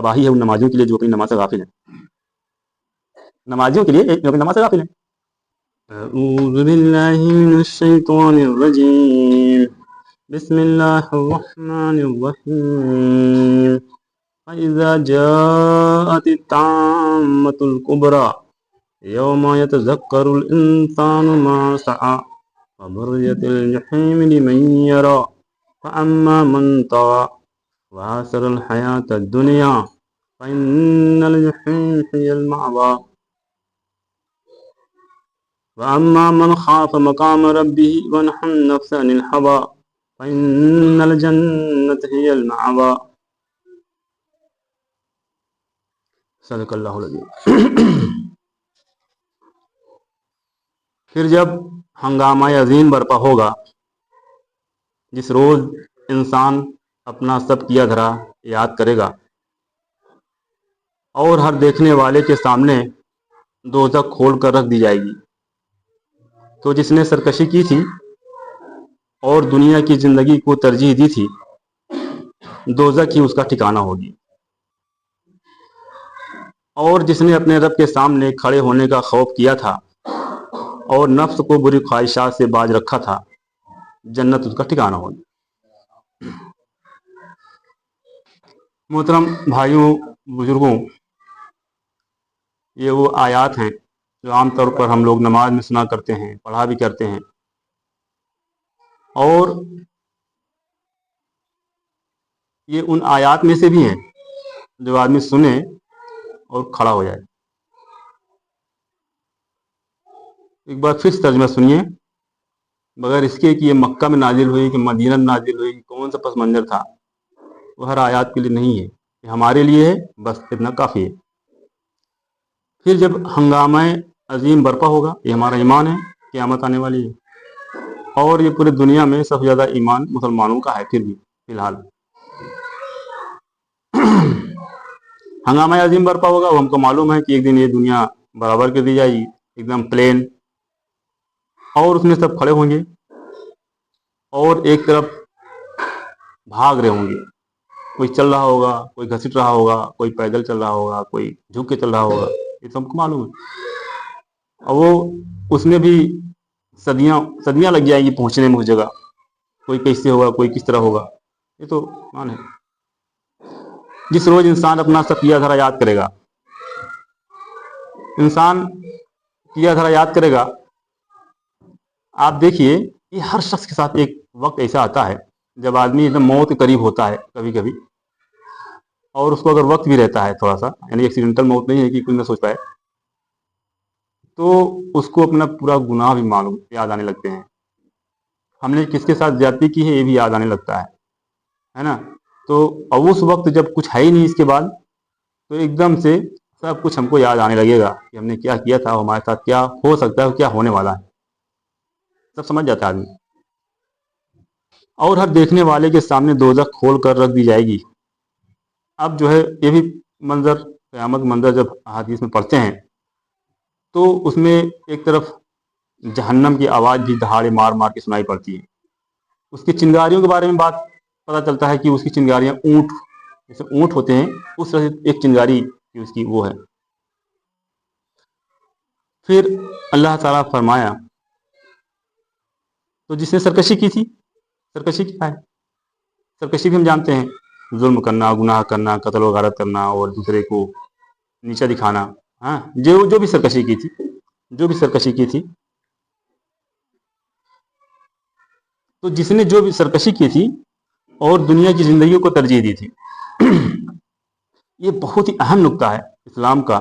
तबाही है उन नमाजियों के लिए जो अपनी नमाज से गाफिल हैं, नमाजियों के लिए जो अपनी नमाज से गाफिल हैं। अऊज़ु बिल्लाहि मिनश शैतानिर रजीम, बिस्मिल्लाहिर रहमानिर रहीम, फ़इज़ा जाअतित ताम्मतुल कुबरा यौमा यतज़क्करुल इंसानु मा सआ वबुरिज़तिल जहीम लिमन यरा फ़अम्मा मन तग़ा वआसरल हयातद दुनिया फ़इन्नल जहीम हियल मअवा वअम्मा मन खाफ़ मक़ाम रब्बिही वनहन नफ्स अनिल हवा फ़इन्नल जन्नत हियल मअवा। सदक़ल्लाहुल अज़ीम। फिर जब हंगामा अजीम बर्पा होगा, जिस रोज़ इंसान अपना सब किया धरा याद करेगा और हर देखने वाले के सामने दोज़ख खोल कर रख दी जाएगी, तो जिसने सरकशी की थी और दुनिया की ज़िंदगी को तरजीह दी थी, दोज़ख ही उसका ठिकाना होगी। और जिसने अपने रब के सामने खड़े होने का खौफ किया था और नफ्स को बुरी ख्वाहिशात से बाज रखा था, जन्नत उसका ठिकाना होगी। मोहतरम भाइयों बुजुर्गों, ये वो आयात हैं जो आम तौर पर हम लोग नमाज में सुना करते हैं, पढ़ा भी करते हैं, और ये उन आयात में से भी हैं जो आदमी सुने और खड़ा हो जाए। एक बार फिर तर्जुमा सुनिए, बगैर इसके कि ये मक्का में नाजिल हुई कि मदीना में नाजिल हुई, कौन सा पस मंजर था, वो हर आयत के लिए नहीं है, ये हमारे लिए है, बस इतना काफ़ी है। फिर जब हंगामा अजीम बर्पा होगा, ये हमारा ईमान है, क़यामत आने वाली है, और ये पूरी दुनिया में सबसे ज़्यादा ईमान मुसलमानों का है। फिर भी फ़िलहाल हंगामा अजीम बर्पा होगा, वो हमको मालूम है कि एक दिन ये दुनिया बराबर कर दी जाएगी, एकदम प्लेन, और उसमें सब खड़े होंगे और एक तरफ भाग रहे होंगे। कोई चल रहा होगा, कोई घसीट रहा होगा, कोई पैदल चल रहा होगा, कोई झुक के चल रहा होगा, ये तो हमको मालूम है। और वो उसमें भी सदियां लग जाएंगी पहुंचने में उस जगह, कोई कैसे होगा, कोई किस तरह होगा, ये तो मान है। जिस रोज इंसान अपना सब किया धरा याद करेगा, इंसान किया धरा याद करेगा, आप देखिए ये हर शख्स के साथ एक वक्त ऐसा आता है जब आदमी एकदम मौत के करीब होता है कभी कभी, और उसको अगर वक्त भी रहता है थोड़ा सा, यानी एक्सीडेंटल मौत नहीं है कि कुछ ना सोच पाए, तो उसको अपना पूरा गुनाह भी मालूम याद आने लगते हैं, हमने किसके साथ ज्यादती की है ये भी याद आने लगता है ना। तो अब उस वक्त जब कुछ है ही नहीं इसके बाद, तो एकदम से सब कुछ हमको याद आने लगेगा कि हमने क्या किया था, हमारे साथ क्या हो सकता है, क्या होने वाला है, सब समझ जाता है आदमी। और हर देखने वाले के सामने दोज़ख खोल कर रख दी जाएगी। अब जो है ये भी मंजर, क़यामत मंजर जब हदीस में पढ़ते हैं, तो उसमें एक तरफ जहन्नम की आवाज़ भी दहाड़े मार मार के सुनाई पड़ती है। उसकी चिंगारियों के बारे में बात पता चलता है कि उसकी चिंगारियाँ ऊँट, जैसे ऊँट होते हैं उस तरह से एक चिंगारी की उसकी वो है। फिर अल्लाह ताला फरमाया, तो जिसने सरकशी की थी, सरकशी क्या है, सरकशी भी हम जानते हैं, जुल्म करना, गुनाह करना, कत्ल व गारत करना और दूसरे को नीचा दिखाना। हाँ, जो भी सरकशी की थी, जो भी सरकशी की थी, तो जिसने जो भी सरकशी की थी और दुनिया की ज़िंदगी को तरजीह दी थी, ये बहुत ही अहम नुक्ता है इस्लाम का,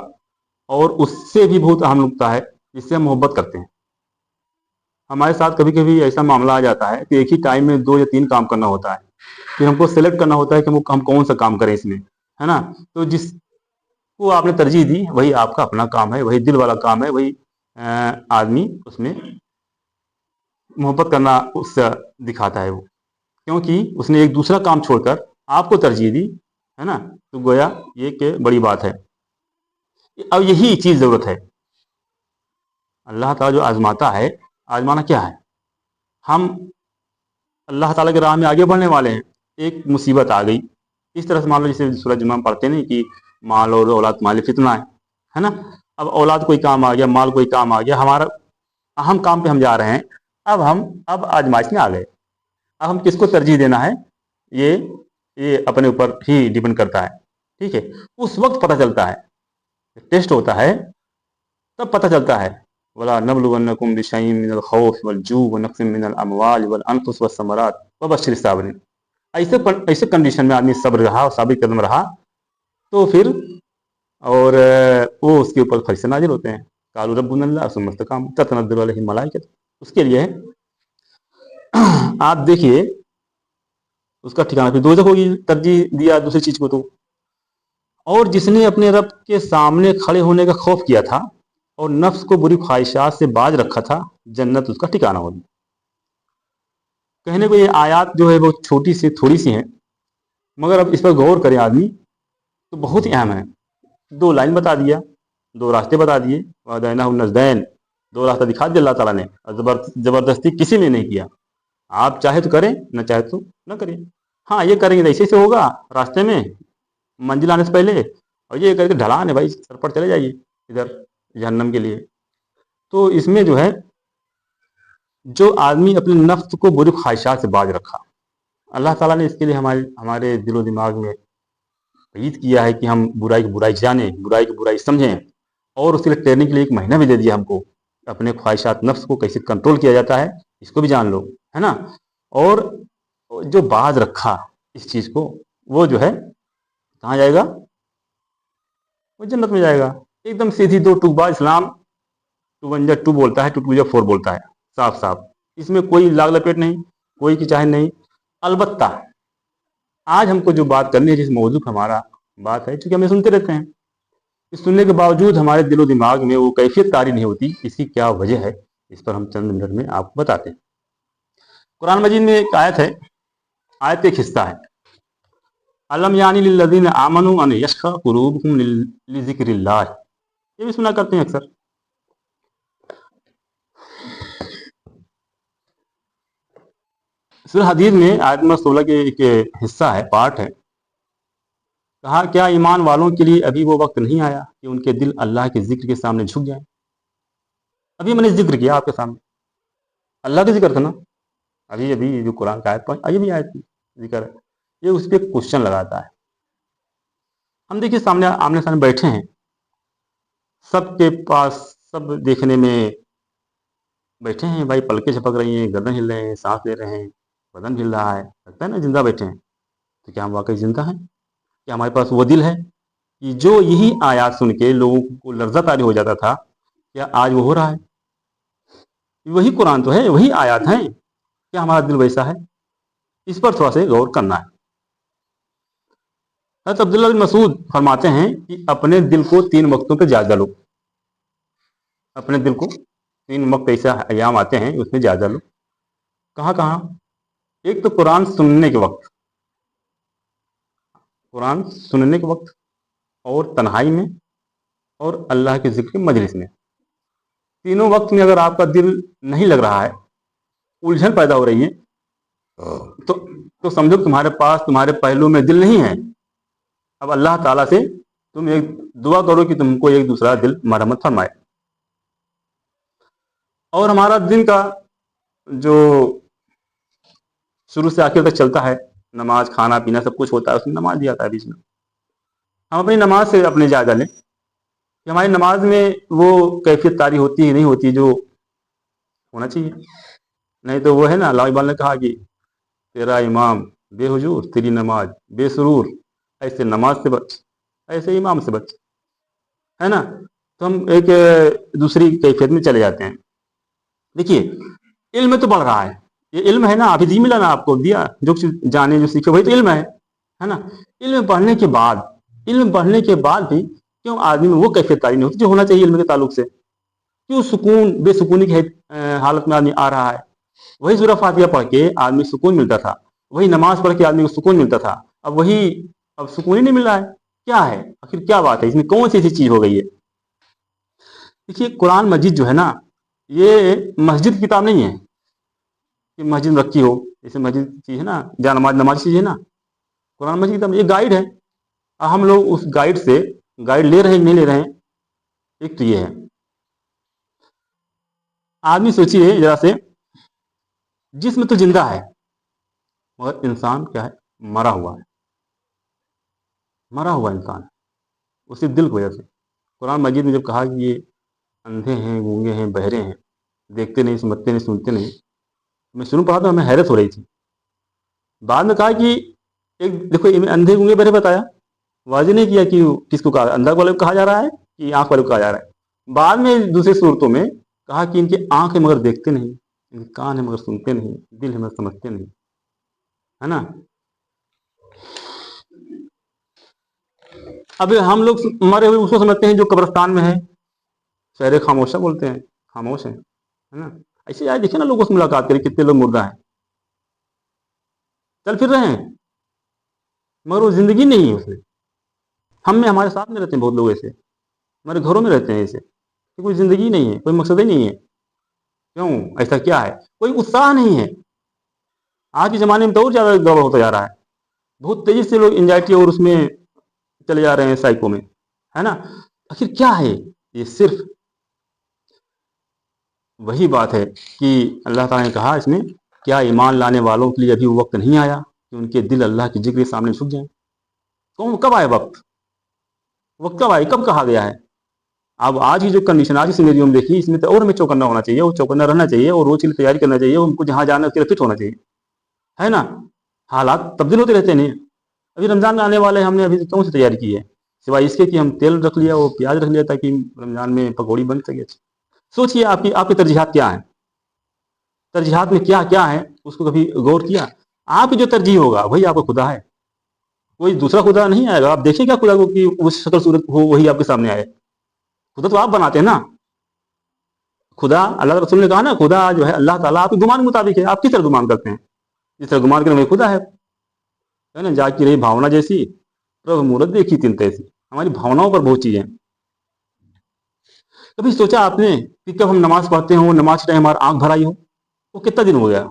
और उससे भी बहुत अहम नुक्ता है जिससे हम मोहब्बत करते हैं। हमारे साथ कभी कभी ऐसा मामला आ जाता है कि एक ही टाइम में 2 या 3 काम करना होता है, फिर हमको सेलेक्ट करना होता है कि हम कौन सा काम करें इसमें, है ना। तो जिसको आपने तरजीह दी वही आपका अपना काम है, वही दिल वाला काम है, वही आदमी उसमें मोहब्बत करना उससे दिखाता है वो, क्योंकि उसने एक दूसरा काम छोड़कर आपको तरजीह दी, है ना। तो गोया ये कि बड़ी बात है। अब यही चीज़ ज़रूरत है। अल्लाह ताला जो आजमाता है, आजमाना क्या है, हम अल्लाह ताला की राह में आगे बढ़ने वाले हैं, एक मुसीबत आ गई, इस तरह से मान लो जैसे सूरह जुमा में पढ़ते नहीं कि माल और औलाद तुम्हारे फितना है ना। अब औलाद कोई काम आ गया, माल कोई काम आ गया, हमारा अहम काम पे हम जा रहे हैं, अब आजमाइश में आ गए, अब हम किसको तरजीह देना है, ये ये अपने ऊपर ही डिपेंड करता है। ठीक है, उस वक्त पता चलता है, टेस्ट होता है, तब पता चलता है। वला नबलुवन्नकुम बिशैइन मिनल खौफ वल जू व नक्सिम मिनल अमवाल वल अनफुस वस समरात व बशिर साबिरीन। ऐसे कंडीशन में आदमी सब्र रहा और साबित कदम रहा तो फिर और वो उसके ऊपर फरिश्ते नाजिल होते हैं। कालू रब्बुनल्लाह सुम्मा इस्तकाम ततनज़्ज़लु अलैहिम मलाइकतु, उसके लिए है। आप देखिए उसका ठिकाना फिर दोज़ख होगी, तरजीह दिया दूसरी चीज को तो। और जिसने अपने रब के सामने खड़े होने का खौफ किया था और नफ्स को बुरी ख्वाहिशात से बाज रखा था, जन्नत उसका ठिकाना होगी। कहने को ये आयत जो है वो छोटी सी थोड़ी सी है, मगर अब इस पर गौर करे आदमी तो बहुत ही अहम है। 2 लाइन बता दिया, 2 रास्ते बता दिए, वहदैनाहु नज़दैन, 2 रास्ता दिखा दिया अल्लाह ताला ने, और जबरदस्ती किसी ने नहीं किया। आप चाहे तो करें, न चाहे तो न करें। हाँ, ये करेंगे तो ऐसे से होगा रास्ते में मंजिल आने से पहले, और ये करके ढलान है भाई, सर पर चले जाइए इधर जहन्नम के लिए। तो इसमें जो है, जो आदमी अपने नफ्स को बुरी ख्वाहिशात से बाज रखा, अल्लाह ताला ने इसके लिए हमारे दिलो दिमाग में तईद किया है कि हम बुराई की बुराई जाने, बुराई की बुराई समझें, और उसके लिए ट्रेनिंग के लिए एक महीना भी दे दिया हमको, अपने ख्वाहिशात नफ्स को कैसे कंट्रोल किया जाता है इसको भी जान लो, है ना। और जो बाज रखा इस चीज़ को, वो जो है कहाँ जाएगा, वो जन्नत में जाएगा। एकदम सीधी 2 टूक बात। इस्लाम 2 1 2 बोलता है, 2 2 4 बोलता है, साफ साफ, इसमें कोई लाग लपेट नहीं, कोई की चाहे नहीं। अलबत्ता आज हमको जो बात करनी है, जिस मौजू पर हमारा बात है, चूंकि हमें सुनते रहते हैं, इस सुनने के बावजूद हमारे दिलो दिमाग में वो कैफियत तारी नहीं होती, इसकी क्या वजह है, इस पर हम चंद मिनट में आपको बताते हैं। कुरान मजीद में एक आयत है, आयत एक हिस्सा है, अलम यानी लिल्लज़ीना आमनू अन यश्खा कुलूबुहुम लिज़िक्रिल्लाह, ये भी सुना करते हैं अक्सर। सूरह हदीद में आयत नंबर 16 के एक हिस्सा है, पार्ट है। कहा, क्या ईमान वालों के लिए अभी वो वक्त नहीं आया कि उनके दिल अल्लाह के जिक्र के सामने झुक जाएं। अभी मैंने जिक्र किया आपके सामने, अल्लाह का जिक्र था ना, अभी अभी जो कुरान का आयत पर अभी भी आयत जिक्र है, ये उस पर क्वेश्चन लगाता है। हम देखिए सामने आमने सामने बैठे हैं, सबके पास सब देखने में बैठे हैं भाई, पलकें झपक रही हैं, गर्दन हिल रहे हैं, सांस ले रहे हैं, बदन हिल रहा है, लगता है ना जिंदा बैठे हैं। तो क्या हम वाकई जिंदा हैं? क्या हमारे पास वो दिल है कि जो यही आयत सुन के लोगों को लर्जा तारी हो जाता था, क्या आज वो हो रहा है? वही कुरान तो है, वही आयत है, क्या हमारा दिल वैसा है? इस पर थोड़ा सा गौर करना है। हज़रत अब्दुल्ला बिन मसूद फरमाते हैं कि अपने दिल को 3 वक्तों पर जायजा लो। अपने दिल को 3 वक्त ऐसे अयाम आते हैं, उसमें जायजा लो। कहाँ कहाँ? एक तो कुरान सुनने के वक्त, कुरान सुनने के वक्त, और तन्हाई में, और अल्लाह के जिक्र की मजलिस में। तीनों वक्त में अगर आपका दिल नहीं लग रहा है, उलझन पैदा हो रही है, तो समझो तुम्हारे पास, तुम्हारे पहलू में दिल नहीं है। अब अल्लाह ताला से तुम एक दुआ करो कि तुमको एक दूसरा दिल मरहमत फरमाए। और हमारा दिन का जो शुरू से आखिर तक चलता है, नमाज, खाना पीना सब कुछ होता है, उसमें नमाज भी आता है बीच में। हम अपनी नमाज से अपने जायजा लें कि हमारी नमाज में वो कैफियत तारी होती है नहीं होती जो होना चाहिए। नहीं तो वो है ना, अल्लाह इकबाल ने कहा कि तेरा इमाम बेहुजूर, तेरी नमाज बेसुरूर, ऐसे नमाज से बच, ऐसे इमाम से बच, है ना। तो हम एक दूसरी कैफियत में चले जाते हैं। देखिए, इल्म तो बढ़ रहा है, ये इल्म है ना, अभी दी मिला ना, आपको दिया, जो जाने जो सीखे वही तो इल्म है ना। इल्म बढ़ने के बाद, इल्म बढ़ने के बाद भी क्यों आदमी में वो कैफियत तारी नहीं होती जो होना चाहिए इल्म के ताल्लुक से? क्यों सुकून, बेसुकूनी की हालत में आदमी आ रहा है? वही सूरह फातिहा पढ़ के आदमी सुकून मिलता था, वही नमाज पढ़ के आदमी को सुकून मिलता था, अब सुकून ही नहीं मिल रहा है। क्या है आखिर, क्या बात है इसमें, कौन सी ऐसी चीज हो गई है? देखिए, कुरान मजीद जो है ना, ये मस्जिद की किताब नहीं है कि मस्जिद में रखी हो, जैसे मस्जिद चीज है ना, जहाँ नमाज चीज है ना, قرآن مجید کا یہ گائیڈ ہے. ہم لوگ اس گائیڈ سے گائیڈ لے رہے ہیں کہ نہیں لے رہے ہیں. ایک تو یہ ہے. آدمی سوچیے ذرا سے, جسم تو زندہ ہے مگر انسان کیا ہے, مرا ہوا ہے. مرا ہوا انسان ہے اسی دل کی وجہ سے. قرآن مجید میں جب کہا کہ یہ اندھے ہیں, گونگے ہیں, بہرے ہیں, دیکھتے نہیں, سمجھتے نہیں, سنتے نہیں, میں شروع پڑھا تھا, ہمیں حیرت ہو رہی تھی. بعد میں کہا کہ ایک دیکھو اندھے گونگے بہرے بتایا, واضح نہیں کیا کہ کس کو کہا, اندھا والے کو کہا جا رہا ہے کہ آنکھ والے کو کہا جا رہا ہے. بعد میں دوسری صورتوں میں کہا کہ ان کی آنکھ ہے مگر دیکھتے نہیں, ان کے کان ہے مگر سنتے نہیں, دل ہے مگر سمجھتے نہیں, ہے نا. اب ہم لوگ مرے ہوئے اس کو سمجھتے ہیں جو قبرستان میں ہے, شہر خاموشہ بولتے ہیں, خاموش ہیں, ہے نا. ایسے آئے دیکھیں نا لوگوں سے ملاقات کریں, کتنے لوگ مردہ ہیں, چل پھر رہے ہیں مگر وہ زندگی نہیں ہے اس میں. ہم میں ہمارے ساتھ میں رہتے ہیں بہت لوگ ایسے, ہمارے گھروں میں رہتے ہیں ایسے, کہ کوئی زندگی نہیں ہے, کوئی مقصد ہی نہیں ہے. کیوں ایسا کیا ہے؟ کوئی اتساہ نہیں ہے. آج کے زمانے میں تو اور زیادہ گڑبڑ ہوتا جا رہا ہے. بہت تیزی سے لوگ انجائٹی اور اس میں چلے جا رہے ہیں, سائیکو میں, ہے نا. آخر کیا ہے یہ؟ صرف وہی بات ہے کہ اللہ تعالیٰ نے کہا اس میں, کیا ایمان لانے والوں کے لیے ابھی وقت نہیں آیا کہ ان کے دل اللہ کے ذکر کے سامنے جھک جائیں؟ کب آئے وقت؟ وقت کب آئے, کب کہا گیا ہے؟ اب آج کی جو کنڈیشن, آج کی سینیریو میں دیکھیے, اس میں تو اور ہمیں چوکنا ہونا چاہیے, اور چوکنا رہنا چاہیے, اور روز کی تیاری کرنا چاہیے, ان کو جہاں جانا ہے اس کے لیے فٹ ہونا چاہیے, ہے نا. حالات تبدیل ہوتے رہتے ہیں. ابھی رمضان میں آنے والے, ہم نے ابھی کون سی تیاری کی ہے سوائے اس کے کہ ہم تیل رکھ لیا, وہ پیاز رکھ لیا تاکہ رمضان میں پکوڑی بن سکے. سوچیے آپ کی ترجیحات کیا ہیں, ترجیحات میں کیا کیا ہے, اس کو کبھی غور کیا؟ آپ کی جو ترجیح ہوگا وہی آپ کا خدا ہے, کوئی دوسرا خدا نہیں آئے گا. آپ دیکھیں کیا خدا کو کہ اس شکل صورت ہو وہی آپ کے سامنے آئے. خدا تو آپ بناتے ہیں نا. خدا, اللہ رسول نے کہا نا, خدا جو ہے اللہ تعالیٰ آپ کے گمان کے مطابق ہے. آپ کس طرح گمان کرتے ہیں؟ جس طرح گمان کرنے میں خدا ہے نا. جاگ کی رہی بھاونا جیسی, پربھ مورت دیکھی تین تیسی. ہماری بھاوناؤں پر بہت چیزیں. کبھی سوچا آپ نے کہ کب ہم نماز پڑھتے ہوں, نماز ٹائم ہمارا آنکھ بھر آئی ہو؟ وہ کتنا دن ہو گیا؟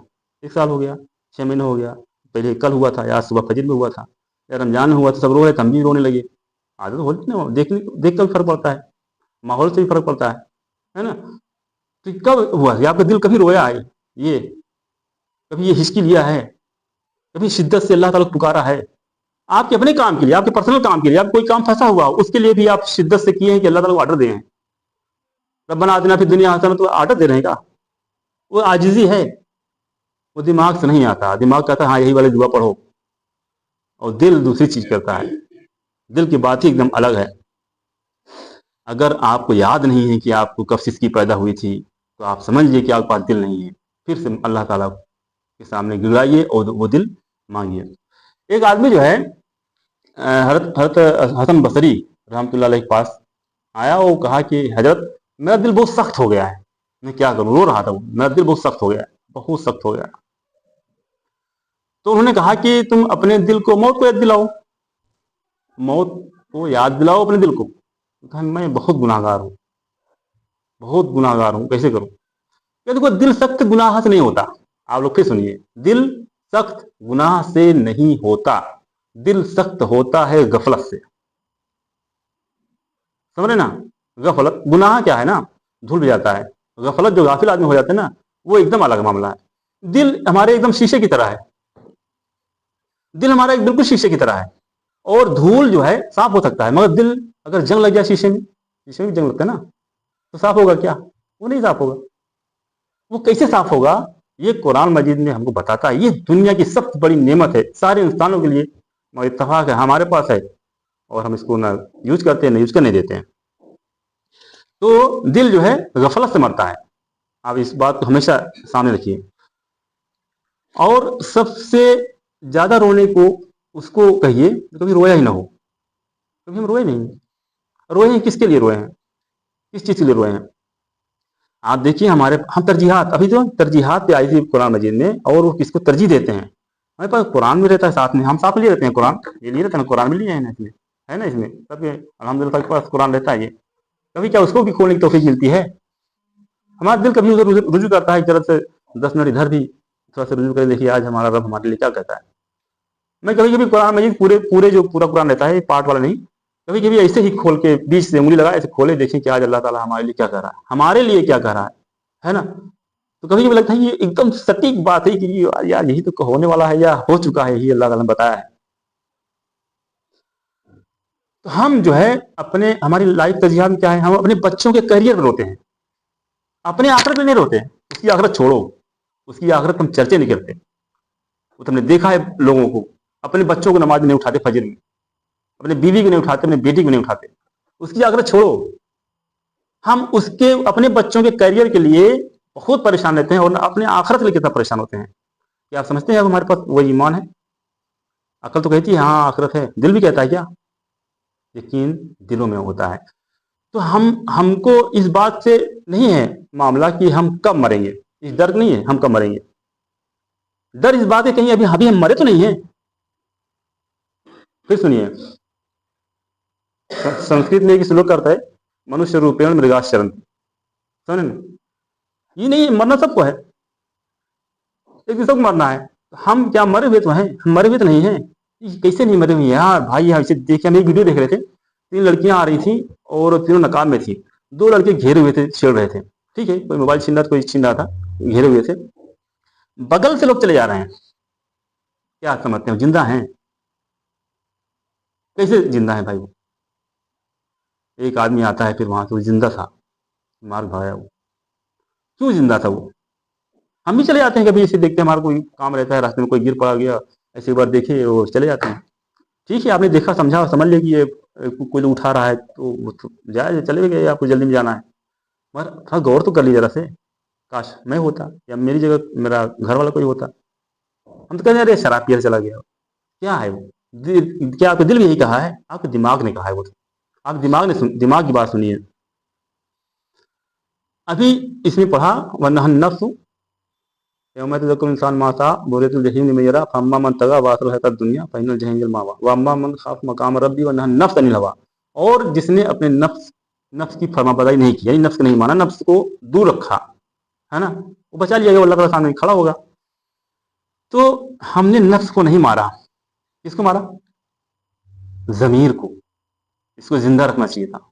1 سال ہو گیا, 6 مہینے ہو گیا, پہلے کل ہوا تھا, یا صبح فجر میں ہوا تھا, یا رمضان میں ہوا تھا, سب رو رہے تھے, ہم بھی رونے لگے. عادت ہوتی نا, دیکھ کر بھی فرق پڑتا ہے, ماحول سے بھی فرق پڑتا ہے نا. تو کب ہوا کہ آپ کا دل کبھی رویا ہے, یہ کبھی یہ ہچکی لیا ہے, کبھی شدت سے اللہ تعالیٰ کو پکارا ہے؟ آپ کے اپنے کام کے لیے, آپ کے پرسنل کام کے لیے, آپ کوئی کام پھنسا ہوا اس کے لیے بھی آپ شدت سے کیے ہیں کہ اللہ تعالیٰ کو آرڈر دیں. ربنا آتنا فی الدنیا حسنہ, تو آرڈر دے رہے ہیں کا؟ وہ عاجزی ہے, وہ دماغ سے نہیں آتا. دماغ کہتا ہے ہاں یہی والی دعا پڑھو, اور دل دوسری چیز کرتا ہے. دل کی بات ہی ایک دم الگ ہے. اگر آپ کو یاد نہیں ہے کہ آپ کو کب سسکی پیدا ہوئی تھی, تو آپ سمجھ لیجیے کہ آپ کے پاس دل نہیں ہے. پھر سے اللہ تعالیٰ کے سامنے گرائیے اور وہ دل مانگیے. ایک آدمی جو ہے حضرت حسن بصری رحمۃ اللہ علیہ کے پاس آیا, وہ کہا کہ حضرت میرا دل بہت سخت ہو گیا ہے, میں کیا کروں, رو رہا تھا وہ, میرا دل بہت سخت ہو گیا, بہت سخت ہو گیا. تو انہوں نے کہا کہ تم اپنے دل کو موت کو یاد دلاؤ, موت کو یاد دلاؤ اپنے دل کو. کہا میں بہت گناہ گار ہوں, بہت گناہ گار ہوں, کیسے کروں؟ کہ دیکھو دل سخت گناہ سے نہیں ہوتا. آپ لوگ پھر سنیے, دل سخت گناہ سے نہیں ہوتا, دل سخت ہوتا ہے غفلت سے. سمجھ رہے نا, غفلت گناہ کیا ہے نا, دھل جاتا ہے. غفلت جو غافل آدمی ہو جاتے ہیں نا, وہ ایک دم الگ معاملہ ہے. دل ہمارے ایک دم شیشے کی طرح ہے, دل ہمارا ایک بالکل شیشے کی طرح ہے. اور دھول جو ہے صاف ہو سکتا ہے, مگر دل اگر جنگ لگ جائے شیشے میں, شیشے میں جنگ لگتا ہے نا, تو صاف ہوگا کیا؟ وہ نہیں صاف ہوگا. وہ کیسے صاف ہوگا؟ یہ قرآن مجید میں ہم کو بتاتا ہے. یہ دنیا کی سب سے بڑی نعمت ہے سارے انسانوں کے لیے, مگر اتفاق ہے ہمارے پاس ہے, اور ہم اس کو نہ یوز کرتے ہیں نہ یوز کرنے دیتے ہیں. تو دل جو ہے غفلت سے مرتا ہے. آپ اس بات کو ہمیشہ سامنے رکھیے. اور سب سے زیادہ رونے کو اس کو کہیے کبھی رویا ہی نہ ہو. کبھی ہم روئے نہیں, روئے ہیں کس کے لیے روئے ہیں, کس چیز کے لیے روئے ہیں؟ آپ دیکھیے ہم ترجیحات, ابھی تو ترجیحات پہ آئی تھی قرآن مجید میں, اور وہ کس کو ترجیح دیتے ہیں. ہمارے پاس قرآن میں رہتا ہے ساتھ میں, ہم ساتھ لیے رہتے ہیں قرآن, یہ نہیں رہتا نا, قرآن میں لیے ہیں نا, اس میں ہے نا, اس میں سب الحمد للہ کے پاس قرآن رہتا ہے. یہ کبھی کیا اس کو بھی کھولنے کی توفیق ملتی ہے؟ ہمارا دل کبھی ادھر رجوع کرتا ہے, طرف سے 10 منٹ ادھر بھی تھوڑا سا رجوع کر دیکھیے آج ہمارا رب ہمارے لیے کیا کہتا ہے. मैं कभी कभी कुरान मजीद पूरे पूरे जो पूरा कुरान रहता है पार्ट वाला नहीं, कभी कभी ऐसे ही खोल के बीच से उंगली लगा ऐसे खोले देखें कि आज अल्लाह ताला हमारे लिए क्या कर रहा है, हमारे लिए क्या कर रहा है ना। तो कभी कभी लगता है ये एकदम सटीक बात है कि यार यही तो होने वाला है या हो चुका है, यही अल्लाह ताला ने बताया है। तो हम जो है अपने हमारी लाइफ तरजीहात में क्या है, हम अपने बच्चों के करियर में रोते हैं, अपने आखिरत में नहीं रोते हैं। उसकी आखिरत छोड़ो, उसकी आखिरत हम चर्चे नहीं करते। वो तुमने देखा है लोगों को, अपने बच्चों को नमाज नहीं उठाते फजर में, अपने बीवी को नहीं उठाते, अपने बेटी को नहीं उठाते, उसकी आखिरत छोड़ो। हम उसके अपने बच्चों के करियर के लिए बहुत परेशान रहते हैं और अपने आखिरत के लिए कितना परेशान होते हैं। क्या आप समझते हैं अब हमारे पास वो ईमान है? अकल तो कहती है हाँ आखिरत है, दिल भी कहता है क्या? यकीन दिलों में होता है। तो हमको इस बात से नहीं है मामला कि हम कब मरेंगे, इस डर नहीं है हम कब मरेंगे, डर इस बात है कहीं अभी अभी हम मरे तो नहीं है। फिर सुनिए, संस्कृत में एक श्लोक करता है, मनुष्य रूपेण मृगाशरण, समझ ना, ये नहीं मरना सबको है, एक दूसरे को मरना है। हम क्या मरे हुए तो हैं? हम मरे हुए तो नहीं हैं। कैसे नहीं मरे हुए यार भाई? यहाँ इसे देखिए, हम एक वीडियो देख रहे थे, 3 लड़कियां आ रही थी और तीनों नकाब में थी, 2 लड़के घेरे हुए थे, छेड़ रहे थे, ठीक है, कोई मोबाइल छीन रहा था, कोई छीन रहा था, घेरे हुए थे, बगल से लोग चले जा रहे हैं। क्या समझते हो जिंदा हैं? कैसे जिंदा है भाई? वो एक आदमी आता है फिर वहां से, वो जिंदा था, मार भाया वो, क्यों जिंदा था वो? हम भी चले जाते हैं कभी ऐसे, देखते हैं हमारा कोई काम रहता है, रास्ते में कोई गिर पड़ा गया, ऐसे एक बार देखे और चले जाते हैं। ठीक है, आपने देखा समझा समझ लिया कि ये कोई लोग उठा रहा है तो वो तो जाए, चले भी गए, आपको जल्दी में जाना है, मगर थोड़ा गौर तो कर लीजिए जरा से, काश मैं होता या मेरी जगह मेरा घर वाला कोई होता। हम तो कहते हैं अरे शराब पिया चला गया, क्या है वो? क्या आपका दिल भी यही कहा है? आपके दिमाग ने कहा है वो तो। आप दिमाग की बात सुनिए। अभी इसमें पढ़ा वरना नफ्स यौम यतज़क्करु इंसान मा सआ बुरियतुल जहीम लिमन यरा फअम्मा मन तगा व आसरल हयातद दुनिया फइन्नल जहीम हियल मावा व अम्मा मन खाफ मकाम रब्बी व नहा नफ्स अनिल हवा। और जिसने अपने नफ्स की फरमाबरदारी नहीं की, यानी नफ्स को नहीं माना, नफ्स को दूर रखा, है ना, वो बचा लिया गया, अल्लाह ताला सामने खड़ा होगा। तो हमने नफ्स को नहीं मारा, किसको मारा? ज़मीर को। इसको जिंदा रखना चाहिए था,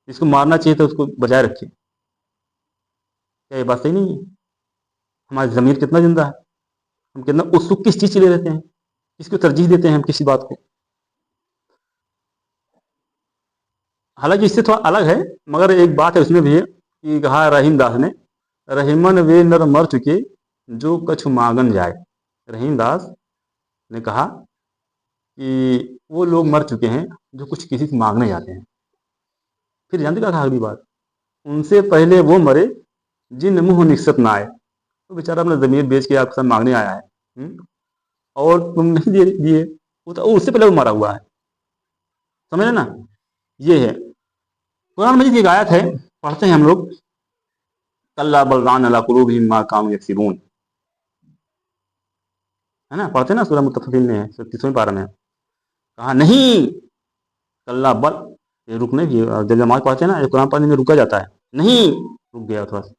इसको मारना चाहिए था, उसको बजाय रखे। क्या ये बात सही नहीं है? हमारा ज़मीर कितना जिंदा है, हम कितना उत्सुक किस चीज़ के लिए रहते हैं, किसको तरजीह देते हैं हम किसी बात को। हालांकि इससे थोड़ा अलग है, मगर एक बात है उसमें भी है कि कहा रहीम दास ने, रहीमन वे नर मर चुके जो कछु मांगन जाए। रहीम दास ने कहा कि वो लोग मर चुके हैं जो कुछ किसी से मांगने जाते हैं। फिर जानते क्या कहा अगली बात, उनसे पहले वो मरे जिन मुंह निकसत ना आए। तो बेचारा अपना जमीर बेच के आपके साथ मांगने आया है, और तुम नहीं दिए, वो तो उससे पहले वो मरा हुआ है, समझ ना। ये है कुरान मजीद की एक आयत है, पढ़ते हैं हम लोग, कल्ला बल रान अला कुलूबिहिम मा कानू यक्सिबून, है ना, पढ़ते हैं ना, सूरह मुत्तफिफीन में है, 30वें पारा में कहा नहीं, कल्ला बल, ये रुकने की, जब नमाज पढ़ते हैं ना, ये कुरान पढ़ने में रुका जाता है, नहीं रुक गया थोड़ा सा,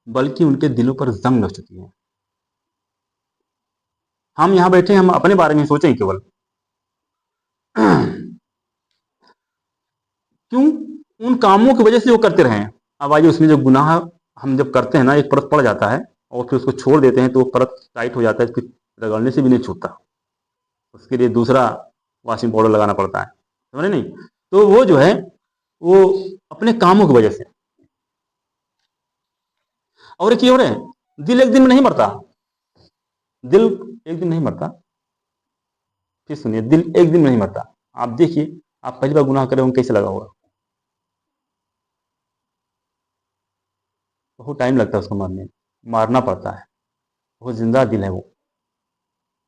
बल्कि उनके दिलों पर जंग लग चुकी है। हम यहाँ बैठे, हम अपने बारे में सोचें केवल, क्यों? उन कामों की वजह से वो करते रहे। अब आइए उसमें जो गुनाह हम जब करते हैं ना, एक परत पड़ जाता है और फिर उसको छोड़ देते हैं तो वो परत टाइट हो जाता है, फिर रगड़ने से भी नहीं छूटता, उसके लिए दूसरा वॉशिंग पाउडर लगाना पड़ता है, समझे नहीं। तो वो जो है वो अपने कामों की वजह से। और एक और है, दिल एक दिन में नहीं मरता, दिल एक दिन नहीं मरता। फिर सुनिए, दिल एक दिन में नहीं मरता। आप देखिए, आप पहली बार गुनाह करें कैसे लगा होगा, बहुत टाइम लगता है उसको मरने में, मारना पड़ता है, बहुत जिंदा दिल है वो।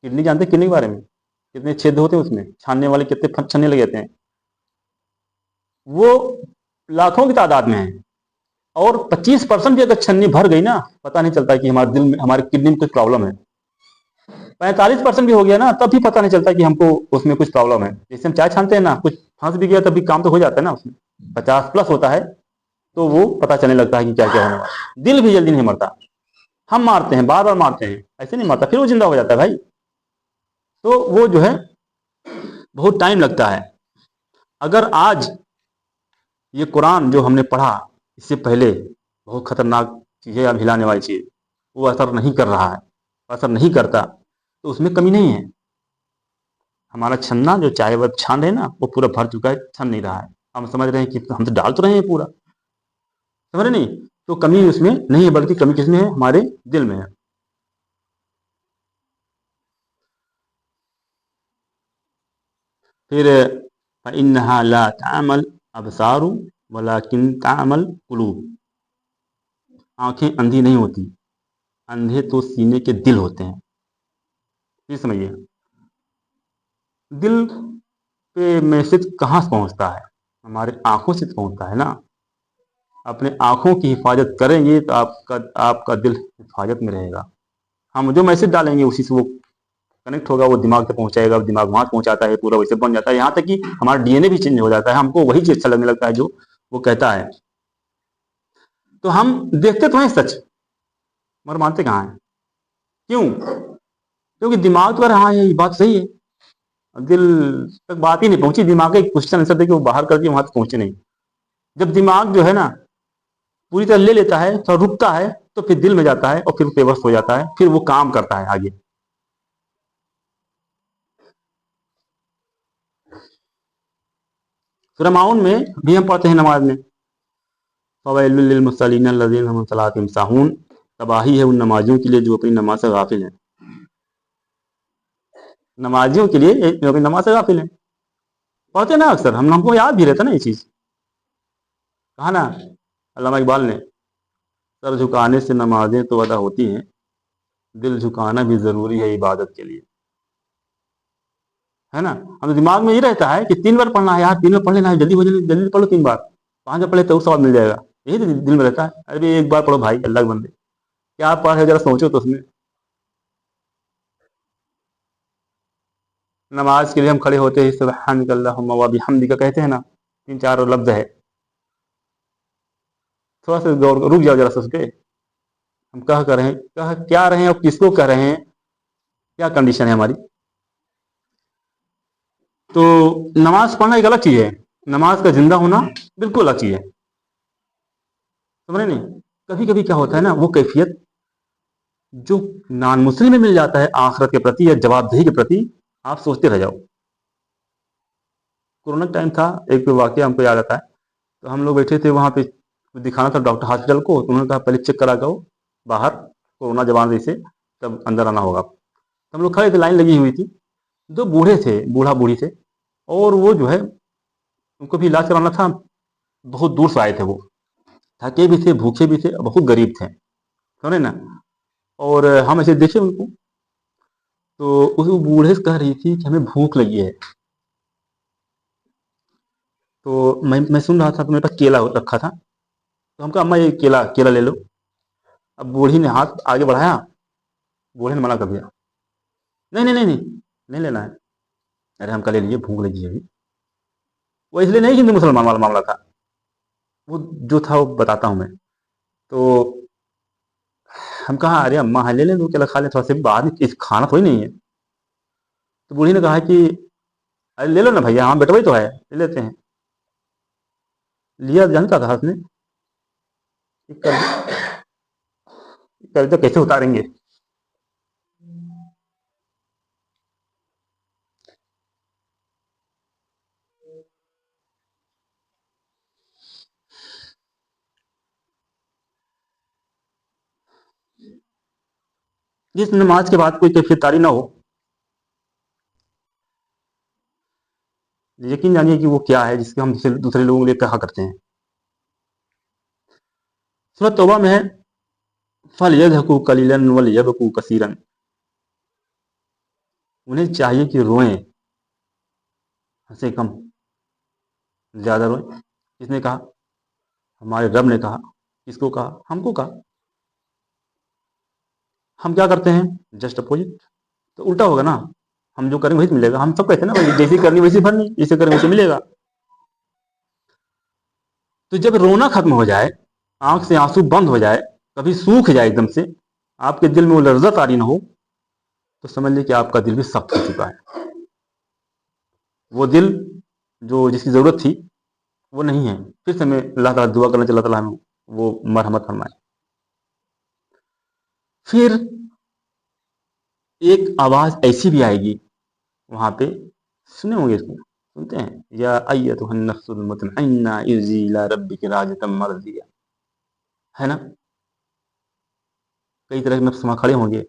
किडनी जानते हैं किडनी के बारे में, कितने छेद होते हैं उसमें, छानने वाले कितने छन्ने लगे जाते हैं, वो लाखों की तादाद में है। और 25% भी अगर छन्नी भर गई ना, पता नहीं चलता कि हमारे दिल में, हमारे किडनी में कुछ प्रॉब्लम है। 45% भी हो गया ना, तब भी पता नहीं चलता कि हमको उसमें कुछ प्रॉब्लम है। जैसे हम चाय छानते हैं ना, कुछ फंस भी गया तब भी काम तो हो जाता है ना उसमें, 50+ होता है तो वो पता चलने लगता है कि क्या क्या होने वाला। दिल भी जल्दी नहीं मरता, हम मारते हैं, बार बार मारते हैं, ऐसे नहीं मरता, फिर वो जिंदा हो जाता है भाई। تو وہ جو ہے بہت ٹائم لگتا ہے. اگر آج یہ قرآن جو ہم نے پڑھا اس سے پہلے بہت خطرناک چیز ہے، اب ہلانے والی چیز، وہ اثر نہیں کر رہا ہے، اثر نہیں کرتا، تو اس میں کمی نہیں ہے. ہمارا چھننا جو چائے وہ چھان رہے نا وہ پورا بھر چکا ہے، چھن نہیں رہا ہے. ہم سمجھ رہے ہیں کہ ہم تو ڈال تو رہے ہیں پورا، سمجھ رہے نہیں؟ تو کمی اس میں نہیں ہے، بلکہ کمی کس میں ہے؟ ہمارے دل میں ہے. پھر فَإِنَّهَا لَا تَعْمَلْ أَبْصَارُ وَلَكِنْ تَعْمَلْ قُلُوبُ. آنکھیں اندھی نہیں ہوتی، اندھے تو سینے کے دل ہوتے ہیں. یہ سمجھیے، دل پہ میسج کہاں سے پہنچتا ہے؟ ہمارے آنکھوں سے پہنچتا ہے نا. اپنے آنکھوں کی حفاظت کریں گے تو آپ کا دل حفاظت میں رہے گا. ہم جو میسج ڈالیں گے اسی سے وہ کنیکٹ ہوگا، وہ دماغ تک پہنچائے گا، دماغ وہاں پہنچاتا ہے، پورا ویسے بن جاتا ہے. یہاں تک کہ ہمارا ڈی این اے بھی چینج ہو جاتا ہے، ہم کو وہی چیز اچھا لگنے لگتا ہے جو وہ کہتا ہے. تو ہم دیکھتے تو ہیں سچ، مگر مانتے کہاں ہیں؟ کیوں؟ کیونکہ دماغ تو ہاں یہ بات صحیح ہے، دل تک بات ہی نہیں پہنچی. دماغ کا ایک کوشچن آنسر دے کہ وہ باہر کر کے وہاں تک پہنچے نہیں. جب دماغ جو ہے نا پوری طرح لے لیتا ہے تو رکتا ہے، تو پھر دل میں جاتا ہے اور پھر پیوست ہو جاتا ہے، پھر وہ کام کرتا ہے آگے. سورہ معاون میں بھی ہم پڑھتے ہیں نماز میں فَوَيْلٌ لِّلْمُصَلِّينَ الَّذِينَ هُمْ عَنْ صَلَاتِهِمْ سَاهُونَ. تباہی ہے ان نمازیوں کے لیے جو اپنی نماز سے غافل ہیں. نمازیوں کے لیے جو اپنی نماز سے غافل ہیں. پڑھتے نا اکثر ہم کو یاد بھی رہتا نا یہ چیز. کہا نا علامہ اقبال نے، سر جھکانے سے نمازیں تو ادا ہوتی ہیں، دل جھکانا بھی ضروری ہے عبادت کے لیے. ہے نا؟ ہم دماغ میں یہ رہتا ہے کہ 3 بار پڑھنا ہے یار، 3 بار پڑھ لینا ہے، جلدی ہو جائے، جلدی پڑھ لو 3 بار، 5 بار پڑھے تو ثواب مل جائے گا. یہی تو دل میں رہتا ہے. ارے ایک بار پڑھو بھائی، اللہ کے بندے کیا پڑھ ہے ذرا سوچو تو اس میں. نماز کے لیے ہم کھڑے ہوتے ہیں سبحانک اللہم و بحمدک کہتے ہیں نا، 3-4 لفظ ہے. تھوڑا سا رک جاؤ ذرا سوچ کے، ہم کہہ رہے ہیں، کہہ کیا رہے ہیں اور کس کو کہہ رہے ہیں، کیا کنڈیشن ہے ہماری. تو نماز پڑھنا ایک الگ چیز ہے، نماز کا زندہ ہونا بالکل الگ چیز ہے. سمجھے نہیں؟ کبھی کبھی کیا ہوتا ہے نا، وہ کیفیت جو نان مسلم میں مل جاتا ہے آخرت کے پرتی یا جواب دہی کے پرتی، آپ سوچتے رہ جاؤ. کورونا ٹائم تھا، ایک واقعہ ہم کو یاد آتا ہے. تو ہم لوگ بیٹھے تھے وہاں پہ، دکھانا تھا ڈاکٹر ہاسپٹل کو، تو انہوں نے کہا پہلے چیک کرا کرو باہر، کورونا جوان جیسے تب اندر آنا ہوگا. ہم لوگ کھڑے تھے، لائن لگی ہوئی تھی. 2 بوڑھے تھے، بوڑھا بوڑھی تھے، اور وہ جو ہے ان کو بھی علاج کرانا تھا. بہت دور سے آئے تھے، وہ تھکے بھی تھے، بھوکے بھی تھے، بہت غریب تھے. سمجھے نا؟ اور ہم ایسے دیکھے ان کو، تو اس بوڑھے سے کہہ رہی تھی کہ ہمیں بھوک لگی ہے. تو میں سن رہا تھا، تو میرے پاس کیلا رکھا تھا. تو ہم کہا اماں یہ کیلا لے لو. اب بوڑھی نے ہاتھ آگے بڑھایا، بوڑھے نے منع کر دیا، نہیں نہیں نہیں نہیں نہیں لینا ہے. ارے ہم کہا لے لیجیے، بھوک لگی ہے ابھی. وہ اس لیے نہیں ہندو مسلمان والا معاملہ تھا، وہ جو تھا وہ بتاتا ہوں میں. تو ہم کہا ارے اماں لے لیں، دو کیلا کھا لیں، تھوڑا سا بعد میں کھانا تھوڑی نہیں ہے. تو بوڑھی نے کہا کہ ارے لے لو نا بھیا، ہاں بیٹا وہی تو ہے، لے لیتے ہیں. لیا جانتا تھا ہاتھ میں، کیسے اتاریں گے. جس نماز کے بعد کوئی کیفیت طاری نہ ہو، یقین جانیے کہ وہ کیا ہے جس کے ہم دوسرے لوگوں کے لیے کہا کرتے ہیں. سورۃ توبہ میں ہے فَلْيَضْحَكُوا قَلِيلًا وَلْيَبْكُوا كَثِيرًا. انہیں چاہیے کہ روئیں، ہنسیں کم، زیادہ روئیں. کس نے کہا؟ ہمارے رب نے کہا. کس کو کہا؟ ہم کو کہا. ہم کیا کرتے ہیں؟ Just opposite. تو الٹا ہوگا نا، ہم جو کریں وہی ملے گا. ہم سب کہتے ہیں نا جیسی کرنی ویسی بھرنی، جیسے کریں ویسے ملے گا. تو جب رونا ختم ہو جائے، آنکھ سے آنسو بند ہو جائے، کبھی سوکھ جائے ایک دم سے، آپ کے دل میں وہ لرزہ طاری نہ ہو، تو سمجھ لیں کہ آپ کا دل بھی سخت ہو چکا ہے. وہ دل جو جس کی ضرورت تھی وہ نہیں ہے. پھر سے میں اللہ تعالیٰ دعا کرنا چاہتا اللہ تعالیٰ وہ مرحمت فرمائے. پھر ایک آواز ایسی بھی آئے گی وہاں پہ, سنے ہوں گے اس کو, سنتے ہیں, یا ایتھا النفس المطمئنہ ارجعی الی ربک راضیۃ مرضیہ, ہے نا. کئی طرح کے نفس وہاں کھڑے ہوں گے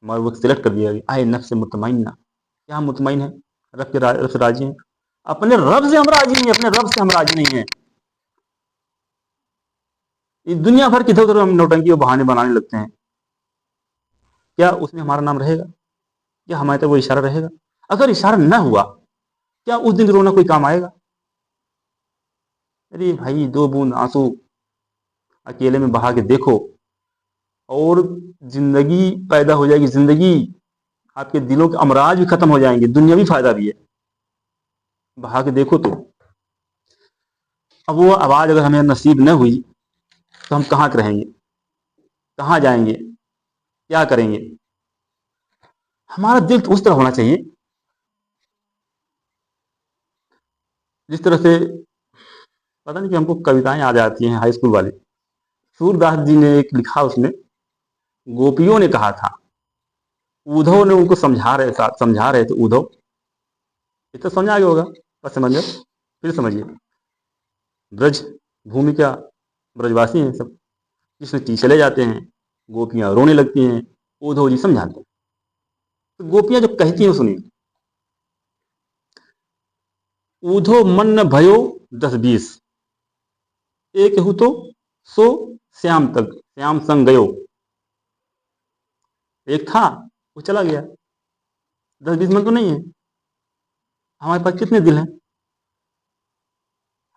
مگر وہ سلیکٹ کر دیا گیا, آئے نفس مطمئنہ, کیا ہم مطمئن ہیں, رب سے راضی ہیں. اپنے رب سے ہم راضی نہیں ہیں, اپنے رب سے ہم راضی نہیں ہیں. دنیا بھر کی ادھر ادھر ہم نوٹنکی اور بہانے بنانے لگتے ہیں. کیا اس میں ہمارا نام رہے گا؟ کیا ہمارے تک وہ اشارہ رہے گا؟ اگر اشارہ نہ ہوا کیا اس دن رونا کوئی کام آئے گا؟ ارے بھائی 2 بوند آنسو اکیلے میں بہا کے دیکھو اور زندگی پیدا ہو جائے گی. زندگی, آپ کے دلوں کے امراض بھی ختم ہو جائیں گے, دنیاوی فائدہ بھی ہے. بہا کے دیکھو تو. اب وہ آواز اگر ہمیں نصیب نہ ہوئی تو ہم کہاں رہیں گے, کہاں جائیں گے, کیا کریں گے؟ ہمارا دل تو اس طرح ہونا چاہیے جس طرح سے, پتہ نہیں کہ ہم کو کویتائیں یاد آتی ہیں ہائی اسکول والی. سور داس جی نے ایک لکھا, اس میں گوپیوں نے کہا تھا, ادھو نے ان کو سمجھا رہے تھے. ادھو یہ تو سمجھا گیا ہوگا, بس سمجھ گئے. پھر سمجھیے, برج بھومی کا برجواسی ہیں سب, جس میں چلے جاتے ہیں, گوپیاں رونے لگتی ہیں, ادھو جی سمجھاتے ہیں. تو گوپیاں جو کہتی ہیں سنیے, ادھو من بھیو 10-20 ایک ہو تو سو श्याम संग गयो. ایک تھا وہ چلا گیا, 10-20 من تو نہیں ہے. ہمارے پاس کتنے دل ہیں؟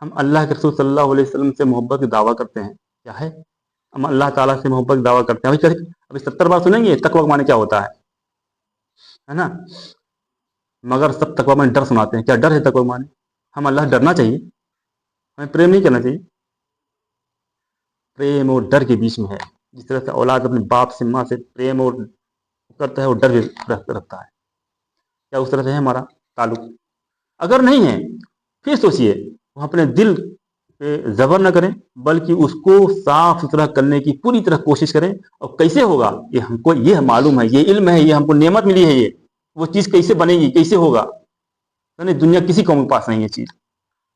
ہم اللہ کے رسول صلی اللہ علیہ وسلم سے محبت کی دعویٰ کرتے ہیں, کیا ہے, ہم اللہ تعالیٰ سے محبت کی دعویٰ کرتے ہیں. ابھی 70 بار سنیں گے تقویٰ معنی کیا ہوتا ہے نا. مگر سب تقویٰ معنی ڈر سناتے ہیں. کیا ڈر ہے تقویٰ معنی؟ ہم اللہ ڈرنا چاہیے, ہمیں پریم نہیں کرنا چاہیے. پریم اور ڈر کے بیچ میں ہے. جس طرح سے اولاد اپنے باپ سے ماں سے پریم اور کرتا ہے اور ڈر بھی رکھتا ہے, کیا اس طرح سے ہے ہمارا تعلق؟ اگر نہیں ہے پھر سوچئے, وہ اپنے دل پہ زبر نہ کریں بلکہ اس کو صاف ستھرا کرنے کی پوری طرح کوشش کریں. اور کیسے ہوگا یہ ہم کو یہ معلوم ہے, یہ علم ہے, یہ ہم کو نعمت ملی ہے. یہ وہ چیز کیسے بنے گی, کیسے ہوگا؟ نہیں, دنیا کسی قوم کے پاس نہیں ہے چیز.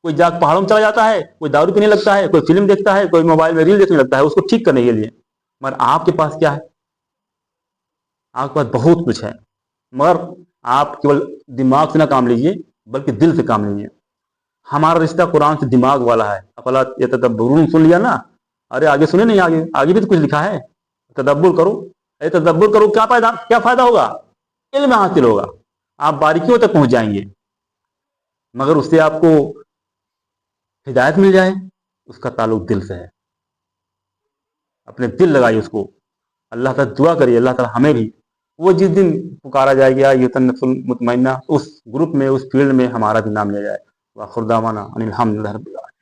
کوئی جاگ پہاڑوں میں چلا جاتا ہے, کوئی دارو پینے لگتا ہے, کوئی فلم دیکھتا ہے, کوئی موبائل میں ریل دیکھنے لگتا ہے اس کو ٹھیک کرنے کے لیے. مگر آپ کے پاس کیا ہے؟ آپ کے پاس بہت کچھ ہے, مگر آپ کیول دماغ سے نہ کام لیجیے بلکہ دل سے کام لیجیے. ہمارا رشتہ قرآن سے دماغ والا ہے. افلا یتدبرون سن لیا نا, ارے آگے سنے نہیں, آگے بھی تو کچھ لکھا ہے. تدبر کرو, تدبر کرو, کیا فائدہ ہوگا؟ علم حاصل ہوگا, آپ باریکیوں تک پہنچ جائیں گے. مگر اس سے آپ کو ہدایت مل جائے, اس کا تعلق دل سے ہے. اپنے دل لگائیے اس کو, اللہ تعالیٰ دعا کریے اللہ تعالیٰ ہمیں بھی وہ جس دن پکارا جائے گا ایھا النفس المطمئنہ, اس گروپ میں, اس فیلڈ میں ہمارا بھی نام لیا جائے. وآخر دعوانا ان الحمد للہ رب العالمین.